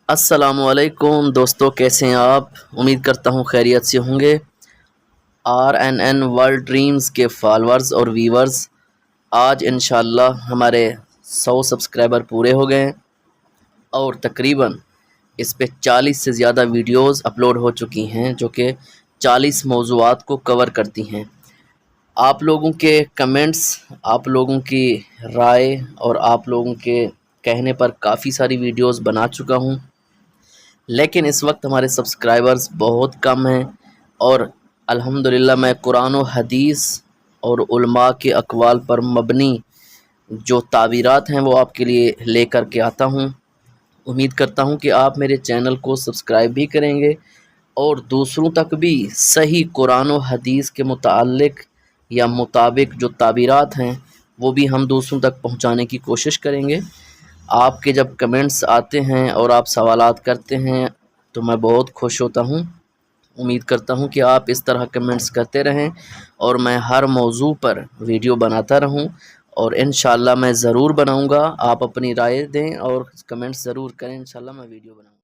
السلام علیکم دوستو، کیسے ہیں آپ؟ امید کرتا ہوں خیریت سے ہوں گے۔ RNN ورلڈ ڈریمز کے فالورز اور ویورز، آج انشاءاللہ ہمارے 100 سبسکرائبر پورے ہو گئے ہیں اور تقریباً اس پہ 40 سے زیادہ ویڈیوز اپلوڈ ہو چکی ہیں جو کہ 40 موضوعات کو کور کرتی ہیں۔ آپ لوگوں کے کمنٹس، آپ لوگوں کی رائے اور آپ لوگوں کے کہنے پر کافی ساری ویڈیوز بنا چکا ہوں، لیکن اس وقت ہمارے سبسکرائبرز بہت کم ہیں اور الحمدللہ میں قرآن و حدیث اور علماء کے اقوال پر مبنی جو تعبیرات ہیں وہ آپ کے لیے لے کر کے آتا ہوں۔ امید کرتا ہوں کہ آپ میرے چینل کو سبسکرائب بھی کریں گے اور دوسروں تک بھی صحیح قرآن و حدیث کے متعلق یا مطابق جو تعبیرات ہیں وہ بھی ہم دوسروں تک پہنچانے کی کوشش کریں گے۔ آپ کے جب کمنٹس آتے ہیں اور آپ سوالات کرتے ہیں تو میں بہت خوش ہوتا ہوں۔ امید کرتا ہوں کہ آپ اس طرح کمنٹس کرتے رہیں اور میں ہر موضوع پر ویڈیو بناتا رہوں، اور انشاءاللہ میں ضرور بناؤں گا۔ آپ اپنی رائے دیں اور کمنٹس ضرور کریں، انشاءاللہ میں ویڈیو بناؤں گا۔